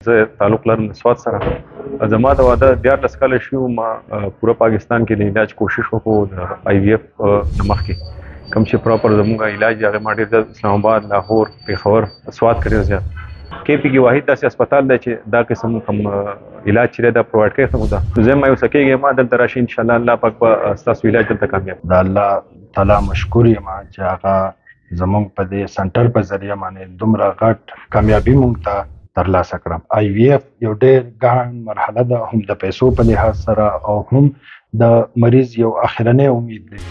زه تعلق لرم د سوات سره. زما د واده 14 کاله شوي ما پوره پاکستان کې د علاج کوشش وکړو د آی وي اف نه مخکې کوم چې پراپر زموږ علاج دی هغه ما ډېر زیات اسلام آباد، لاهور، پېښور، سوات کې ډېر زیات. کې پي کې واحد داسې هسپتال دی چې دا قسم کوم علاج چې دی دا پرووایډ کوي خلکو ته. زه مایوسه کېږم ما دلته راشي انشاءالله الله پاک به ستاسو علاج دلته کامیاب. د الله تعالی مشکور یم چې هغه زموږ په دې سنټر په ذریعه باندې دومره غټ کامیابي موږ ته ترلاسه کړم. آی وي اف یو ډېر ګران مرحله ده، هم د پیسو په لحاظ سره او هم د مریض یو اخرنی امید دی.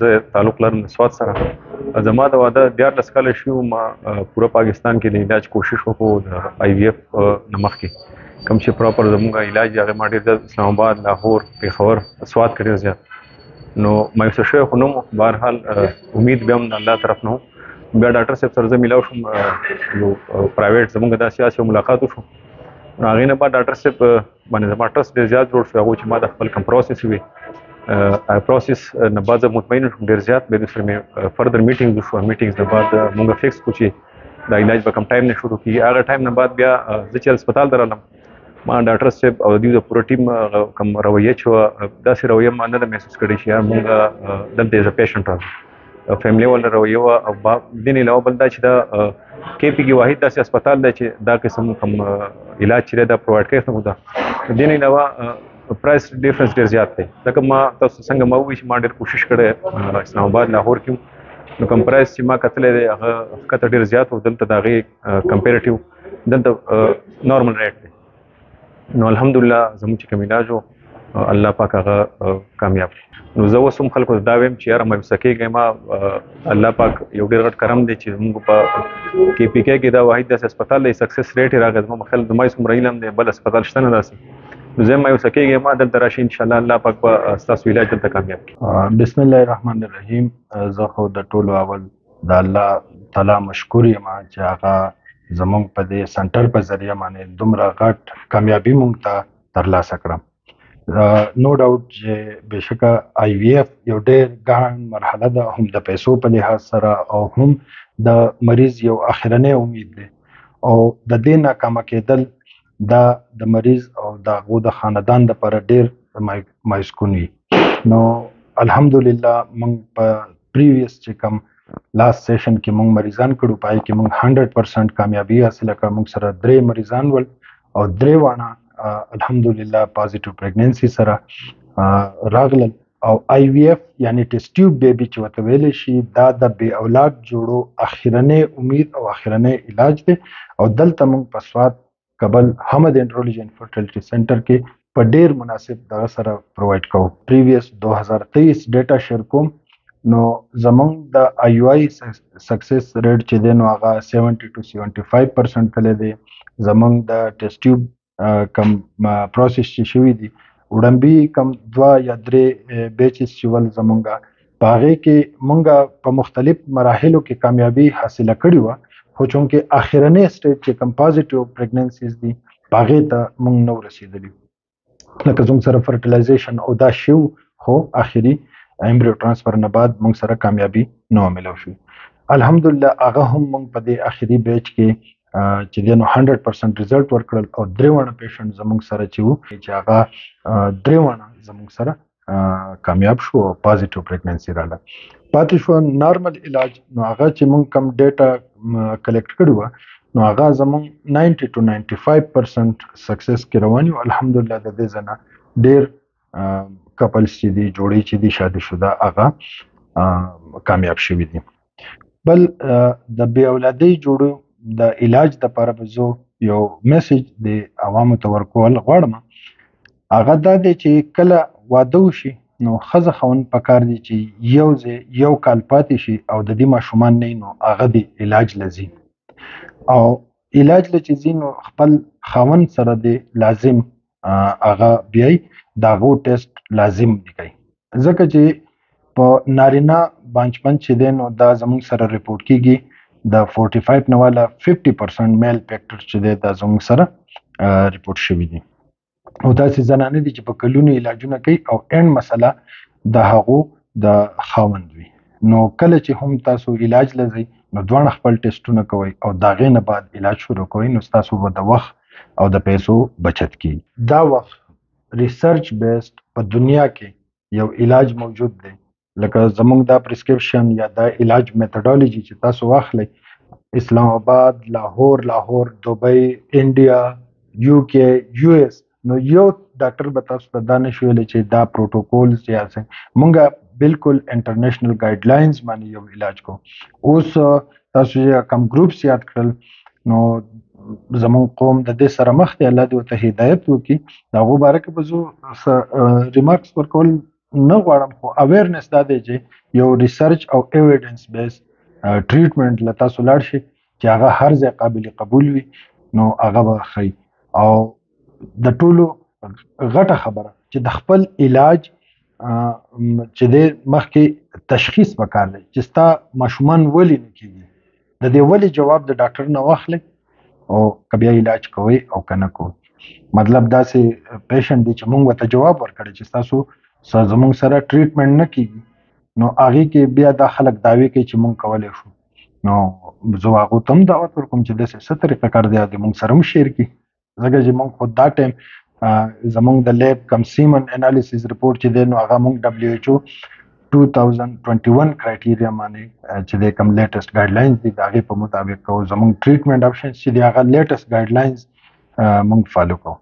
زه تعلق لرم د سوات سره. زما د واده 14 کاله شوي ما پوره پاکستان کې د علاج کوشش وکړو د آی وي اف نه مخکې کوم چې پراپر زموږ علاج دی هغه ما ډېر زیات اسلام آباد، لاهور، پېښور، سوات کې ډېر زیات. نو مایوسه شوی خو نه وم، بهرحال امید بیا هم د الله طرف نه و. بیا ډاکټر صاحب سره زه میلاو شوم، یو پرایویټ زموږ داسې یو ملاقات وشو. نو هغې نه بعد ډاکټر صاحب باندې زما ټرسټ ډېر زیات جوړ شو. هغوی چې ما د خپل کوم پروسس وي پروسس نه بعد زه مطمئن شوم ډېر زیات. بیا دوی سره مې فردر میټینګ وشو. میټینګز نه بعد مونږ فکس کړو چې دا علاج به کوم ټایم نه شروع کېږي. هغه ټایم نه بعد بیا زه چې هسپتال ته رالم ما ډاکټر صاحب او دوی د پوره ټیم کوم رویه چې وه داسې رویه ما نه ده محسوس کړې چې یار مونږ دلته ایز ا پیشنټ راغلو. فیملي والا رویه وه او دې نه علاوه بل دا چې دا کې پي کې واحد داسې هسپتال دی چې دا قسم کوم علاج چې دی دا پرووایډ کوي خلکو ته. دې نه علاوه پرایس ډیفرنس ډېر زیات دی. ځکه ما تاسو څنګه ما ووایي چې ما ډېر کوشش کړی اسلام آباد، لاهور کې نو کوم پرایس چې ما کتلی دی هغه ښکته ډېر زیات و. دلته د هغې کمپیریټیو دلته نارمل ریټ دی. نو الحمدلله زموږ چې کوم علاج و الله پاک هغه کامیاب. نو زه اوس هم خلکو ته دا وایم چې یاره مایوسه کېږئ ما، الله پاک یو ډېر غټ کرم دی چې زموږ په کې پي کې دا واحد داسې هسپتال دی سکسس ریټ یې راغی. زما په خیال زما یې څومره علم دی بل هسپتال شته نه داسې. نو زه مایوسه کېږئ ما دلته راشي انشاءالله الله پاک به ستاسو علاج دلته کامیاب کړي. بسم الله الرحمن الرحیم. زه خو د ټولو اول د الله تعالی مشکور یم چې هغه زموږ په دې سنټر په ذریعه باندې دومره غټ کامیابي موږ ته ترلاسه کړم. نو ډاوټ چې بېشکه آی وي اف یو ډېر ګران مرحله ده، هم د پیسو په لحاظ سره او هم د مریض یو اخرنی امید دی. او د دې ناکامه کېدل دا د مریض او د هغو د خاندان دپاره ډېر مایوسکون وي. نو الحمدلله موږ په پریویس چې کوم لاست سیشن کې موږ مریضان کړو پای کې موږ 100% کامیابي حاصله کړه. موږ سره 3 مریضان ول او 3 واړه الحمدلله پازیټیو پریګننسي سره راغلل. او آی وي اف یعنی ټیسټ ټیوب بیبي چې ورته ویلی شي دا د بې اولاد جوړو اخرنی امید او اخرنی علاج دی. او دلته موږ په سوات، کابل، حمد انډرولوژي اینډ فرټیلیټي سنټر کې په ډېر مناسب دغه سره پرووایډ کوو. پریویس 2023 ډیټا شیر کوم نو زمونږ د آی یو آی سکسس ریټ چې دی نو هغه 70 to 75% تللی دی. زمونږ د ټیسټ ټیوب کم پروسس چې شوي دي وړاندې کم 2 یا 3 بیچز چې ول زمونږ په هغې کې مونږ په مختلف مراحلو کې کامیابي حاصله کړې وه. خو چونکې اخرنی سټیج چې کوم پازیټیو پریګننسیز دي په هغې ته مونږ نه ورسېدلي. لکه زموږ سره فرټیلایزیشن او دا شو خو آخري ایمبریو ټرانسفر نه بعد موږ سره کامیابي نه ملو شو. الحمدلله هغه هم موږ په دې اخري بیچ کې چې دی نو 100% ریزلټ ورکړل. او 3 واړه پیشنټ زموږ سره چې وو چې هغه 3 واړه زموږ سره کامیاب شو او پازیټیو پریګننسي راغله. پاتې شو نارمل علاج. نو هغه چې موږ کم ډیټا کلیکټ کړي وه نو هغه زموږ 90 to 95% سکسس کې روان یو. الحمدلله د دې ځنه ډېر کپلز چې دي جوړې چې دي شادي شده هغه کامیاب شوي دي. بل د بې اولادۍ جوړو د علاج دپاره به زه یو میسیج د عوامو ته ورکول غواړم. هغه دا دی چې کله واده وشي نو ښځه خاوند پکار دی چې یو کال پاتې شي او د دې ماشومان نه نو هغه د علاج له ځي. او علاج له چې ځي نو خپل خاوند سره د لازم هغه بیایي د هغو ټیسټ لازم دی کوي. ځکه چې په نارینه بانچمن چې دی نو دا زموږ سره ریپورټ کېږي د 45 نه والا 50% میل فیکټر چې دی دا زموږ سره ریپورټ شوي دي. او داسې زنانه دي چې په کلونو علاجونه کوي او اینډ مسله د هغو د خاوند وي. نو کله چې هم تاسو علاج لځئ نو دواړه خپل ټیسټونه کوئ او د هغې نه بعد علاج شروع کوئ، نو ستاسو به د وخت او د پیسو بچت کیږي. دا وخت ریسرچ بیسډ په دنیا کې یو علاج موجود دی، لکه زمونږ دا پرسکرپشن یا دا علاج میتھډالوجي چې تاسو واخلئ، اسلام آباد، لاهور، دوبۍ، انډیا، یو کې، یو اس، نو یو ډاکټر به تاسو ته دا نشي ویلی چې دا پروتوکولز یا څنګه. مونږ بالکل انټرنیشنل ګایډ لاینز باندې یو علاج کوو. اوس تاسو چې کم گروپس یاد کړل، نو زمون قوم د دې سره مخ دی، الله دې ورته هدایت وکړي. د هغو باره کې به زه ریمارکس ورکول نه غواړم، خو اویرنس دا دی چې یو ریسرچ او ایویډنس بیس ټریټمنټ له تاسو لاړ شي چې هغه هر ځای قابل قبول وي، نو هغه به ښه. او د ټولو غټه خبره چې د خپل علاج چې دی مخکې تشخیص پکار دی چې ستا ماشومان ولې نه کیږي، د دې ولې جواب د ډاکټر نه واخلئ او که بیا علاج کوئ او که نه کوئ. مطلب داسې پیشنټ دی چې مونږ ورته جواب ورکړی چې ستاسو زمونږ سره ټریټمنټ نه کیږي، نو هغې کې بیا دا خلک دعوې کوي چې مونږ کولی شو. نو زه هغو ته هم دعوت ورکوم چې داسې څه طریقه کار دی د مونږ سره هم شیر کړي، ځکه چې مونږ خو دا ټایم زمونږ د لیب کم سیمن انالیسیس رپورټ چې دی نو هغه مونږ دبلیو ایچ او 2021 کرایټیریا باندې چې د کم لیټسټ ګایډ لاینز دي د هغې په مطابق کوو. زمونږ ټریټمنټ اپشنز چې دي هغه لیټسټ ګایډ لاینز مونږ فالو کوو.